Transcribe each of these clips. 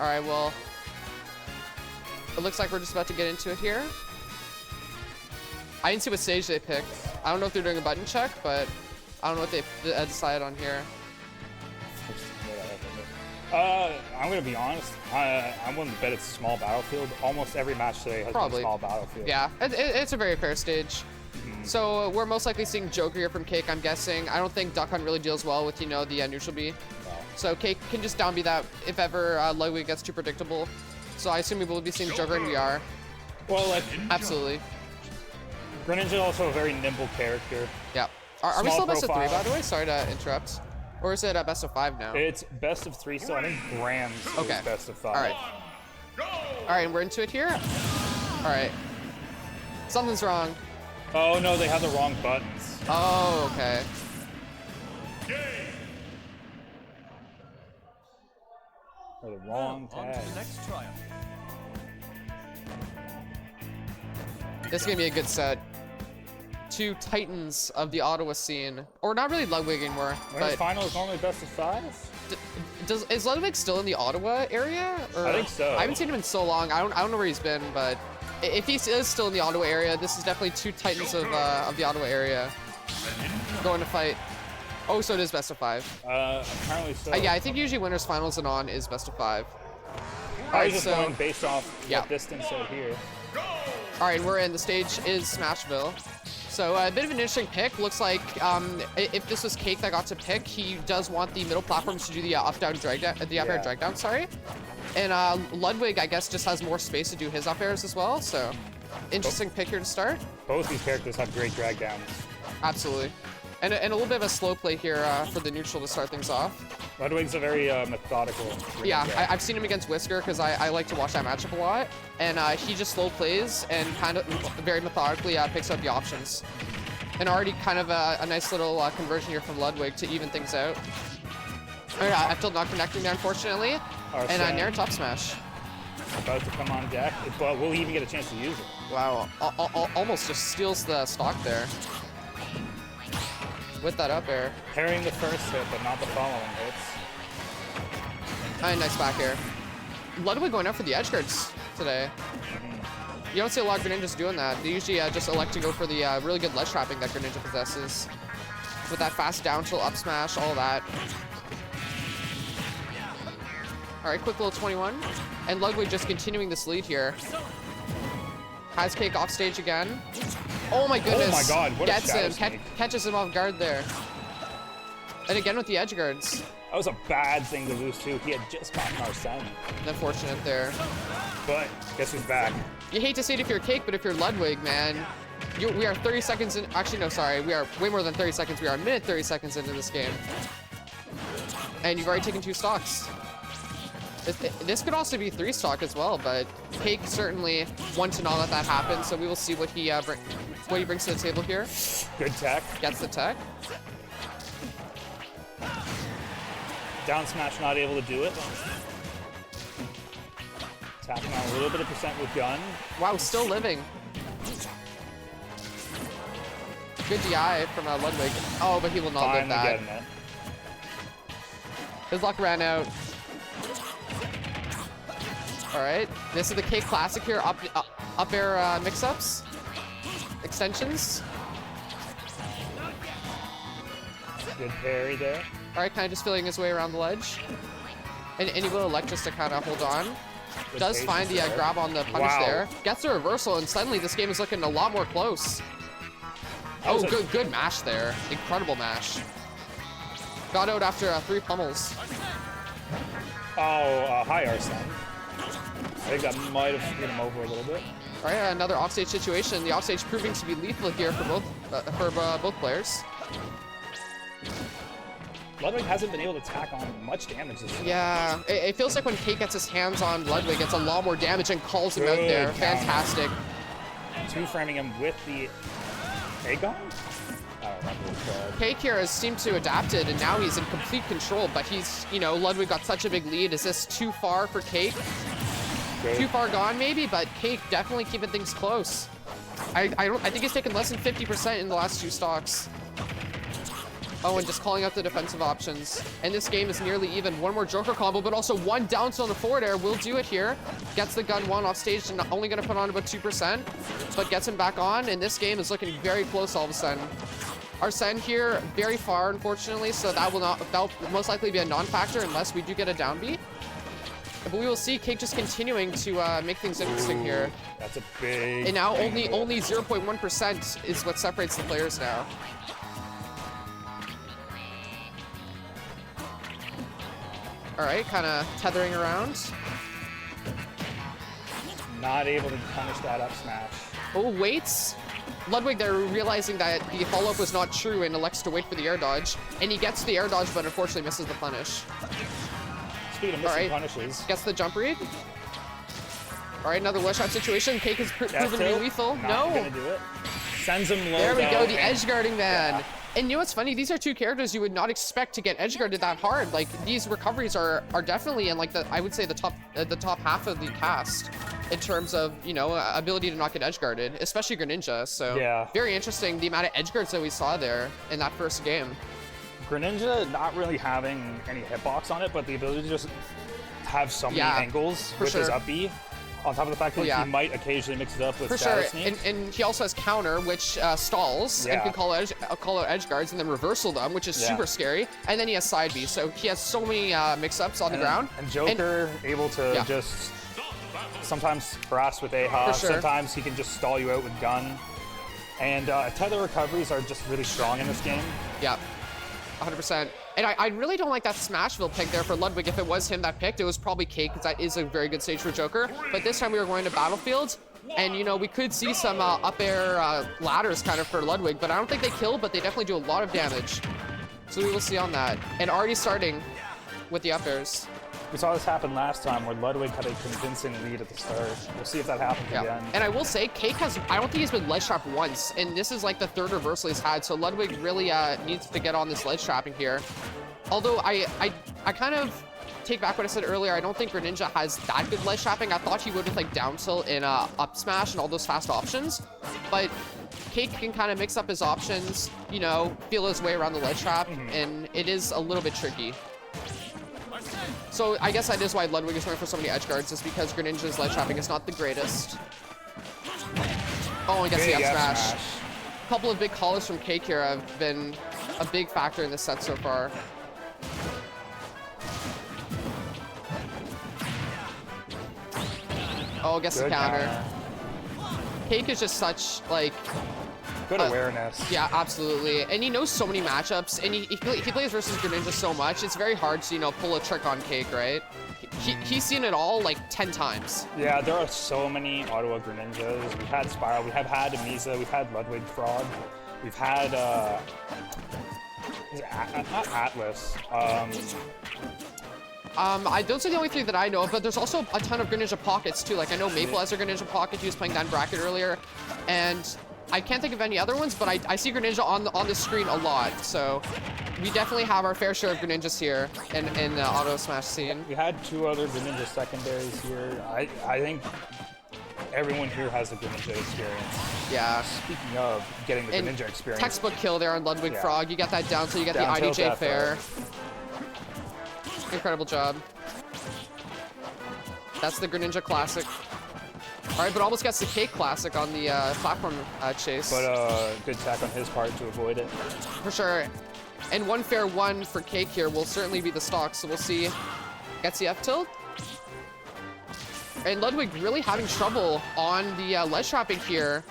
All right, well, it looks like we're just about to get into it here. I didn't see what stage they picked. I don't know if they're doing a button check, but I don't know what they decided on here. I'm gonna be honest. I'm willing to bet it's a small battlefield. Almost every match today has been a small battlefield. Yeah, it's a very fair stage. So we're most likely seeing Joker here from CaKe, I'm guessing. I don't think Duck Hunt really deals well with, you know, the neutral B. No. So CaKe can just down B that if ever Ludwig gets too predictable. So I assume we will be seeing Joker in VR. Well, like, absolutely. Greninja also a very nimble character. Yeah. Are we still best of 3, by the way? Sorry to interrupt. Or is it a best of 5 now? It's best of 3, so I think Grams is best of 5. All right. All right, and we're into it here. All right. Something's wrong. Oh no, they have the wrong buttons. Oh, okay. Or the wrong tag. This is gonna be a good set. Two titans of the Ottawa scene, or not really Ludwig anymore. Winners final is normally best of 5. Is Ludwig still in the Ottawa area? Or, I think so. I haven't seen him in so long. I don't know where he's been, but if he is still in the Ottawa area, this is definitely two titans of the Ottawa area going to fight. Oh, so it is best of 5. Apparently so. Yeah, I think usually winners finals and on is best of 5. All right, just going based off what distance out here. All right, we're in. The stage is Smashville. So a bit of an interesting pick. Looks like if this was CaKe that got to pick, he does want the middle platforms to do the up-down drag down, the up-air drag down. Sorry. And Ludwig, I guess, just has more space to do his up-airs as well. So interesting pick here to start. Both these characters have great drag downs. Absolutely. And a little bit of a slow play here for the neutral to start things off. Ludwig's a very methodical. Yeah, I've seen him against Whisker because I like to watch that matchup a lot. And he just slow plays and kind of very methodically picks up the options. And already kind of a nice little conversion here from Ludwig to even things out. Oh, yeah, I'm still not connecting there, unfortunately. And Nair top smash. About to come on deck, but will he even get a chance to use it? Wow, almost just steals the stock there. With that up air. Parrying the first hit, but not the following hits. Alright, nice back air. Ludwig going out for the edge guards today. You don't see a lot of Greninjas doing that. They usually just elect to go for the really good ledge trapping that Greninja possesses. With that fast down tilt, up smash, all that. Alright, quick little 21. And Ludwig just continuing this lead here. Has CaKe off stage again. Oh my goodness. Oh my god, what gets a him, catches him off guard there. And again with the edge guards. That was a bad thing to lose too. He had just gotten Arsene. Unfortunate there. But guess who's back? You hate to see it if you're CaKe, but if you're Ludwig, man, we are 30 seconds in. Actually, no, sorry. We are way more than 30 seconds. We are a minute 30 seconds into this game. And you've already taken 2 stocks. This could also be 3 stock as well, but CaKe certainly wants to not let that happen. So we will see what he brings to the table here. Good tech. Gets the tech. Down smash not able to do it. Tapping on a little bit of percent with gun. Wow, still living. Good DI from Ludwig. Oh, but he will not live that. His luck ran out. All right, this is the CaKe classic here. Up air mix-ups, extensions. Good parry there. All right, kind of just feeling his way around the ledge. And he will elect just to kind of hold on. Good Does find the grab on the punish there. Gets the reversal, and suddenly this game is looking a lot more close. Oh, good mash there. Incredible mash. Got out after 3 pummels. Oh, hi Arsene. I think that might have screwed him over a little bit. All right, another offstage situation. The offstage proving to be lethal here for both players. Ludwig hasn't been able to tack on much damage this year. Yeah, it feels like when CaKe gets his hands on Ludwig, it's a lot more damage and calls him out there. Fantastic. 2-framing him with the Aegon? CaKe here has seemed to adapted, and now he's in complete control, but he's, you know, Ludwig got such a big lead. Is this too far for CaKe? Too far gone, maybe, but CaKe definitely keeping things close. I think he's taken less than 50% in the last 2 stocks. Oh, and just calling out the defensive options. And this game is nearly even. One more Joker combo, but also one down tilt on the forward air will do it here. Gets the gun one off stage and only going to put on about 2%, but gets him back on. And this game is looking very close all of a sudden. Arsene here, very far, unfortunately, so that will most likely be a non-factor unless we do get a down B. But we will see CaKe just continuing to make things interesting here. That's a big... And now only 0.1% is what separates the players now. All right, kind of tethering around. Not able to punish that up smash. Oh, waits. Ludwig, they're realizing that the follow-up was not true and elects to wait for the air dodge. And he gets the air dodge, but unfortunately misses the punish. Speaking of missing punishes. Gets the jump read. All right, another one-shot situation. CaKe has proven to be lethal. Not gonna do it. Sends him low. There we go, the edge guarding man. Yeah. And you know what's funny? These are two characters you would not expect to get edge guarded that hard. Like, these recoveries are definitely in, like, I would say the top half of the cast in terms of, you know, ability to not get edge guarded, especially Greninja. So yeah, very interesting the amount of edge guards that we saw there in that first game. Greninja not really having any hitbox on it, but the ability to just have so many angles with his up B. On top of the fact that he might occasionally mix it up with status sneaks. And he also has counter, which stalls and can call out edge guards and then reversal them, which is super scary. And then he has side B, so he has so many mix-ups on the ground. And Joker able to just sometimes harass with AHA, sometimes he can just stall you out with gun. And tether recoveries are just really strong in this game. Yeah, 100%. And I really don't like that Smashville pick there for Ludwig. If it was him that picked, it was probably CaKe, because that is a very good stage for Joker. But this time we were going to Battlefield, and, you know, we could see some up air ladders kind of for Ludwig, but I don't think they kill, but they definitely do a lot of damage. So we will see on that. And already starting with the up airs. We saw this happen last time where Ludwig had a convincing lead at the start. We'll see if that happens again. And I will say, CaKe has, I don't think he's been ledge trapped once, and this is like the third reversal he's had, so Ludwig really needs to get on this ledge trapping here. Although I kind of take back what I said earlier, I don't think Greninja has that good ledge trapping. I thought he would with like down tilt and up smash and all those fast options, but CaKe can kind of mix up his options, you know, feel his way around the ledge trap, and it is a little bit tricky. So I guess that is why Ludwig is going for so many edge guards, is because Greninja's ledge trapping is not the greatest. Oh, and gets the up smash. A couple of big calls from CaKe here have been a big factor in this set so far. Oh, gets the counter. CaKe is just such, like... Good awareness. Yeah, absolutely. And he knows so many matchups, and he plays versus Greninja so much, it's very hard to, you know, pull a trick on CaKe, right? He's seen it all like 10 times. Yeah, there are so many Ottawa Greninjas. We've had Spiral, we have had Misa, we've had LudwigFrog, we've had, not Atlas. Those are the only three that I know of, but there's also a ton of Greninja pockets too. Like, I know Maple has a Greninja pocket, he was playing down bracket earlier, and I can't think of any other ones, but I see Greninja on the screen a lot, so we definitely have our fair share of Greninjas here in the auto smash scene. We had two other Greninja secondaries here. I think everyone here has a Greninja experience. Yeah. Speaking of getting the Greninja experience. Textbook kill there on LudwigFrog. You get that down, so you get the IDJ fair. Incredible job. That's the Greninja classic. All right, but almost gets the CaKe classic on the platform chase. But good tech on his part to avoid it. For sure. And one fair one for CaKe here will certainly be the stock, so we'll see. Gets the F tilt. And Ludwig really having trouble on the ledge trapping here.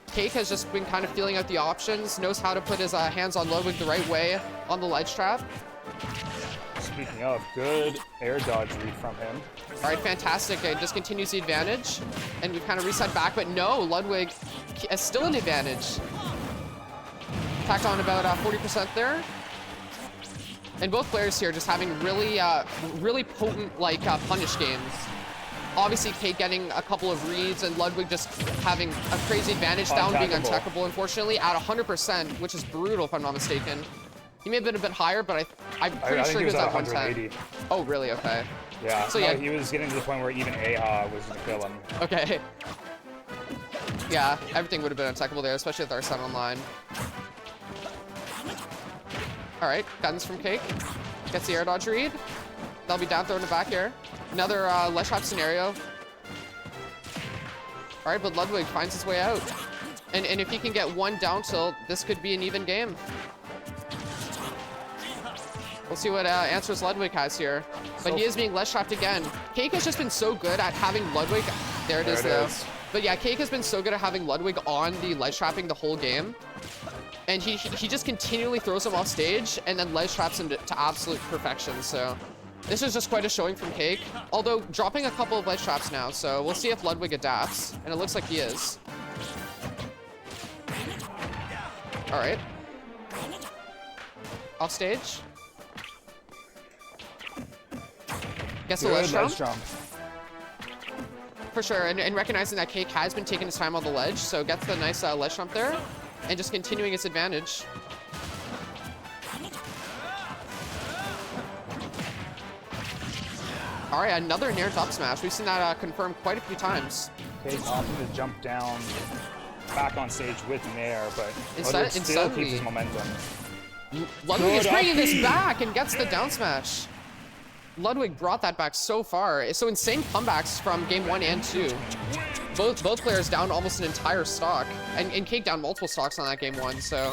CaKe has just been kind of feeling out the options, knows how to put his hands on Ludwig the right way on the ledge trap. Speaking of, good air dodge read from him. All right, fantastic. It just continues the advantage. And we've kind of reset back, but no, Ludwig is still an advantage. Tacked on about 40% there. And both players here just having really, really potent, like, punish games. Obviously, CaKe getting a couple of reads, and Ludwig just having a crazy advantage, down being uncheckable, unfortunately, at 100%, which is brutal, if I'm not mistaken. He may have been a bit higher, but I'm pretty sure he was at 110. Oh, really? Okay. Yeah, so, he was getting to the point where even AHA was going to kill him. Okay. Yeah, everything would have been uncheckable there, especially with our Arsene online. All right, guns from CaKe. Gets the air dodge read. That'll be down throw in the back air. Another ledge trap scenario. All right, but Ludwig finds his way out. And if he can get one down tilt, this could be an even game. We'll see what answers Ludwig has here. But he is being ledge trapped again. CaKe has just been so good at having Ludwig. There it is, though. But yeah, CaKe has been so good at having Ludwig on the ledge trapping the whole game. And he just continually throws him off stage and then ledge traps him to absolute perfection. So this is just quite a showing from CaKe. Although dropping a couple of ledge traps now. So we'll see if Ludwig adapts. And it looks like he is. All right. Off stage. Gets the ledge jump. For sure, and recognizing that CaKe has been taking his time on the ledge, so gets the nice ledge jump there, and just continuing its advantage. All right, another nair up smash. We've seen that confirmed quite a few times. CaKe opting to jump down back on stage with nair, but Ludwig still keeps his momentum. Ludwig is bringing this back and gets the down smash. Ludwig brought that back so far. So insane comebacks from game 1 and 2. Both players down almost an entire stock, and CaKe down multiple stocks on that game 1. So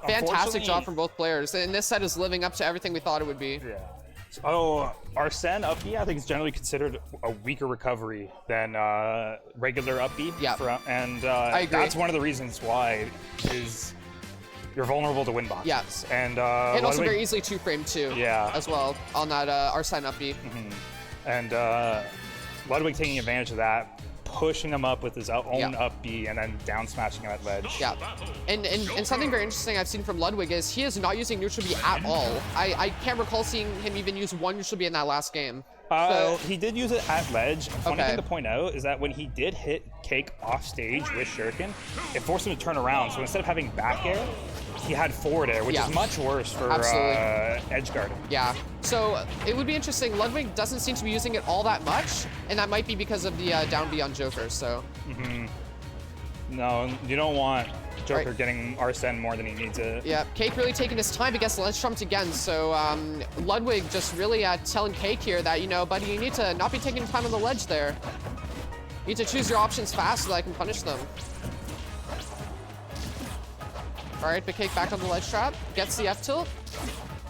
fantastic job from both players. And this set is living up to everything we thought it would be. Yeah. Oh, Arsene up B, I think is generally considered a weaker recovery than regular up B. Yeah. And I agree. That's one of the reasons why is you're vulnerable to win boxes. Yes. And also very easily 2-frame too. Yeah. As well on that Arsene up B. And Ludwig taking advantage of that, pushing him up with his own up B, and then down smashing him at ledge. Yeah. And something very interesting I've seen from Ludwig is he is not using neutral B at all. I can't recall seeing him even use one neutral B in that last game. He did use it at ledge. Funny thing to point out is that when he did hit CaKe off stage with Shuriken, it forced him to turn around. So instead of having back air, he had forward air, which is much worse for edge guarding. Yeah. So it would be interesting. Ludwig doesn't seem to be using it all that much, and that might be because of the down B on Joker. So. No, you don't want Joker getting Arsene more than he needs it. Yeah, CaKe really taking his time to get ledge trumped again. So Ludwig just really telling CaKe here that, you know, buddy, you need to not be taking time on the ledge there. You need to choose your options fast so that I can punish them. All right, but CaKe back on the ledge trap, gets the F tilt.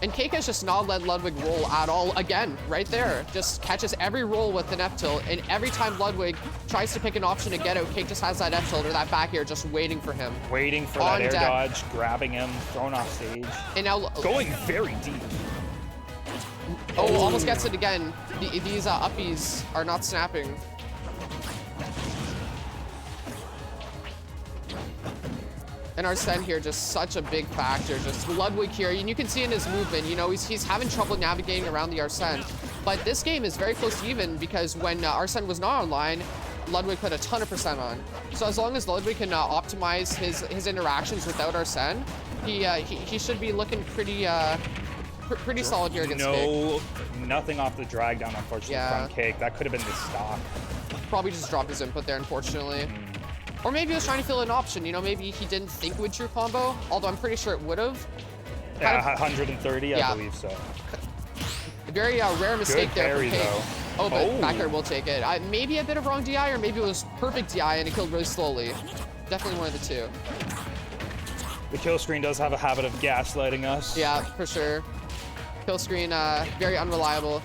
And CaKe has just not let Ludwig roll at all. Again, right there. Just catches every roll with an F tilt. And every time Ludwig tries to pick an option to get out, CaKe just has that F tilt or that back air just waiting for him. Waiting for that air dodge, grabbing him, thrown off stage. And now going very deep. Oh, almost gets it again. These uppies are not snapping. And Arsene here, just such a big factor. Just Ludwig here, and you can see in his movement, you know, he's having trouble navigating around the Arsene. But this game is very close to even because when Arsene was not online, Ludwig put a ton of % on. So as long as Ludwig can optimize his interactions without Arsene, he should be looking pretty solid here against CaKe. Nothing off the drag down, unfortunately, from CaKe. That could have been the stock. Probably just dropped his input there, unfortunately. Or maybe he was trying to fill an option, you know, maybe he didn't think it would true combo, although I'm pretty sure it would have. Yeah, 130, I believe so. A very rare mistake there for CaKe. Though. Oh, but back air will take it. Maybe a bit of wrong DI, or maybe it was perfect DI and it killed really slowly. Definitely one of the two. The kill screen does have a habit of gaslighting us. Yeah, for sure. Kill screen, very unreliable.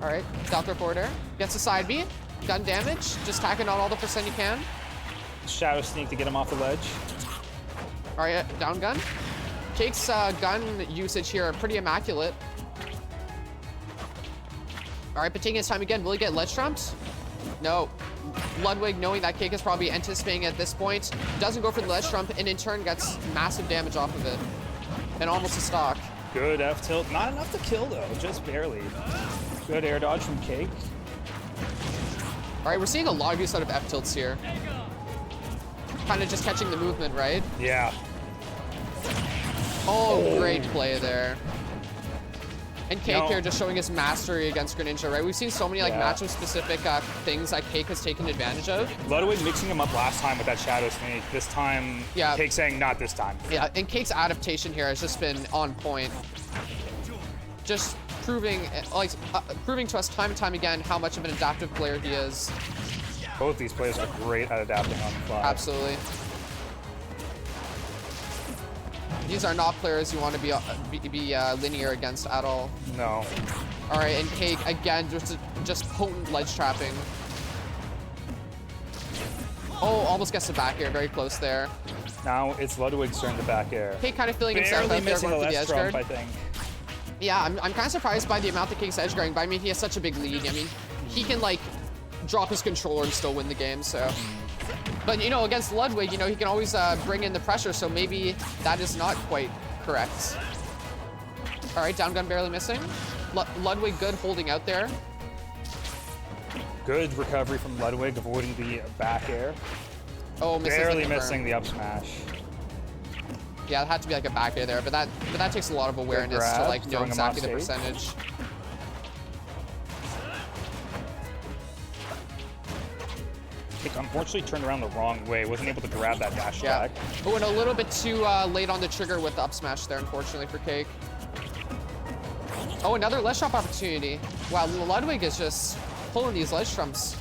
All right, down throw forward air. Gets a side B. Gun damage. Just tacking on all the % you can. Shadow sneak to get him off the ledge. All right, down gun. CaKe's gun usage here are pretty immaculate. All right, but taking his time again. Will he get ledge trumped? No. Ludwig, knowing that CaKe is probably anticipating at this point, doesn't go for the ledge trump, and in turn gets massive damage off of it. And almost a stock. Good F tilt. Not enough to kill, though. Just barely. Good air dodge from CaKe. All right, we're seeing a lot of use out of F tilts here. Kind of just catching the movement, right? Yeah. Oh, great play there. And CaKe here just showing his mastery against Greninja, right? We've seen so many like matchup-specific things that CaKe has taken advantage of. Ludwig mixing him up last time with that Shadow Sneak. This time, CaKe saying not this time. Yeah, and CaKe's adaptation here has just been on point. Just proving to us time and time again how much of an adaptive player he is. Both these players are great at adapting on the fly. Absolutely. These are not players you want to be linear against at all. No. All right, and CaKe again, just potent ledge trapping. Oh, almost gets the back air, very close there. Now it's Ludwig's turn to back air. CaKe kind of feeling himself out there going for the edge guard. I think. Yeah, I'm kind of surprised by the amount that CaKe's edge guarding, but I mean, he has such a big lead. I mean, he can like drop his controller and still win the game, so. But, you know, against Ludwig, you know, he can always bring in the pressure, so maybe that is not quite correct. All right, down gun barely missing. Ludwig good holding out there. Good recovery from Ludwig, avoiding the back air. Oh, misses barely missing the up smash. Yeah, it had to be like a back air there, but that takes a lot of awareness to like know exactly the percentage. CaKe unfortunately turned around the wrong way, wasn't able to grab that dash back. But went a little bit too late on the trigger with the up smash there, unfortunately, for CaKe. Oh, another ledge drop opportunity. Wow, Ludwig is just pulling these ledge trumps.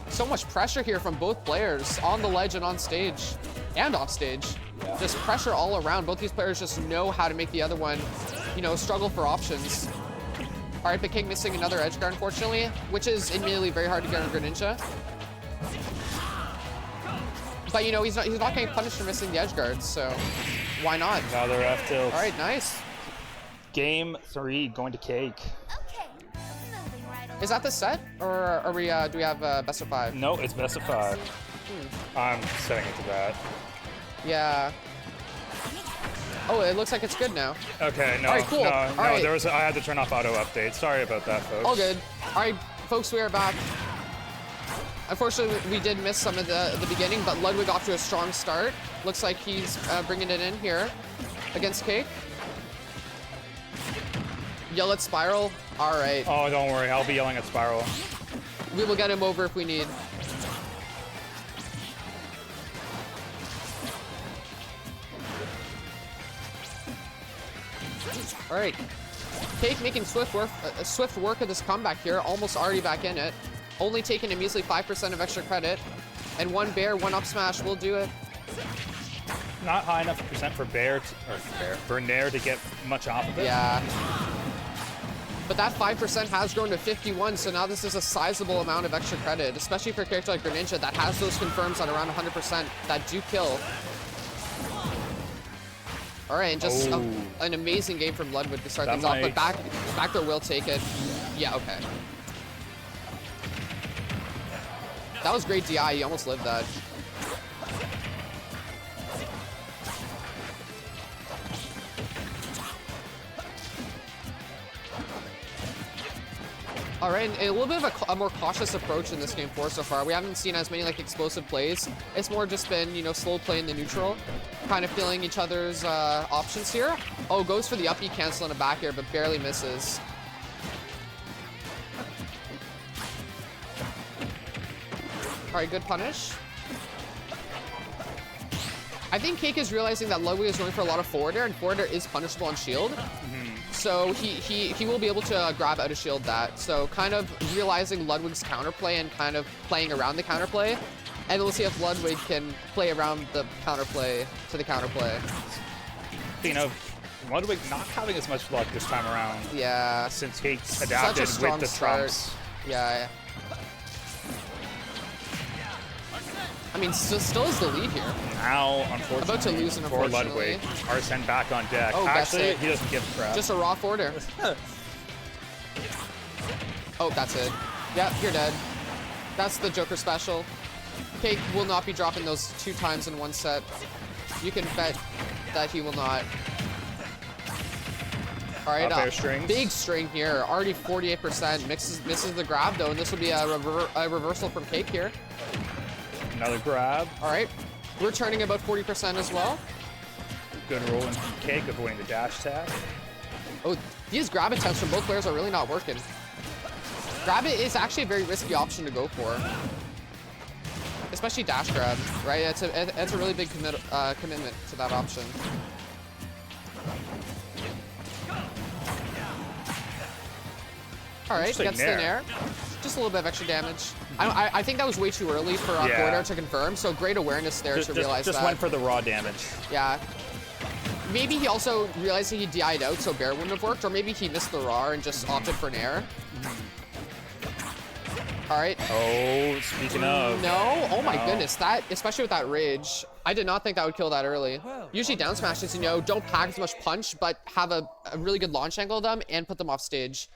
So much pressure here from both players, on the ledge and on stage, and off stage. Yeah. Just pressure all around. Both these players just know how to make the other one, you know, struggle for options. All right, but CaKe missing another edge guard, unfortunately, which is admittedly very hard to get on Greninja. But, you know, he's not getting punished for missing the edge guards, so why not? Another F tilt. All right, nice. Game 3 going to CaKe. Is that the set, or are we? Do we have best of 5? No, it's best of 5. I'm setting it to that. Yeah. Oh, it looks like it's good now. Okay, no, all right, cool. no, there was I had to turn off auto update. Sorry about that, folks. All good. All right, folks, we are back. Unfortunately, we did miss some of the beginning, but Ludwig off to a strong start. Looks like he's bringing it in here against CaKe. Yell at Spiral. All right. Oh, don't worry. I'll be yelling at Spiral. We will get him over if we need. All right. CaKe making swift work of this comeback here. Almost already back in it. Only taking a measly 5% of extra credit. And one bair, one up smash will do it. Not high enough percent for for Nair to get much off of it. Yeah. But that 5% has grown to 51, so now this is a sizable amount of extra credit, especially for a character like Greninja that has those confirms on around 100% that do kill. All right, and just an amazing game from Ludwig to start things off, but back there will take it. Yeah, okay. That was great DI, you almost lived that. All right, and a little bit of a more cautious approach in this game 4 so far. We haven't seen as many like explosive plays. It's more just been, you know, slow play in the neutral, kind of feeling each other's options here. Oh, goes for the up E cancel in a back air, but barely misses. All right, good punish. I think CaKe is realizing that Ludwig is going for a lot of forward air, and forward air is punishable on shield. So he will be able to grab out of shield that. So kind of realizing Ludwig's counterplay and kind of playing around the counterplay. And we'll see if Ludwig can play around the counterplay to the counterplay. You know, Ludwig not having as much luck this time around. Yeah. Since he adapted with the trumps. Yeah. I mean, still is the lead here. Now, unfortunately, about to lose, for Ludwig. Arsene back on deck. Oh, actually, he doesn't give a crap. Just a raw forward air. Oh, that's it. Yeah, you're dead. That's the Joker special. CaKe will not be dropping those 2 times in one set. You can bet that he will not. All right, big string here. Already 48%. Misses the grab though, and this will be a reversal from CaKe here. Another grab. All right, returning about 40% as well. Good roll in from CaKe, avoiding the dash attack. Oh, these grab attempts from both players are really not working. Grab it is actually a very risky option to go for. Especially dash grab, right? It's a really big commitment to that option. All right, gets the nair. Just a little bit of extra damage. I think that was way too early for Corridor to confirm, so great awareness there to realize that. Just went for the raw damage. Yeah. Maybe he also realized that he DI'd out, so Bear wouldn't have worked, or maybe he missed the raw and just opted for nair. All right. Oh, speaking of. No? Oh my goodness. That, especially with that rage, I did not think that would kill that early. Usually down smashes, you know, don't pack as much punch, but have a really good launch angle of them and put them off stage.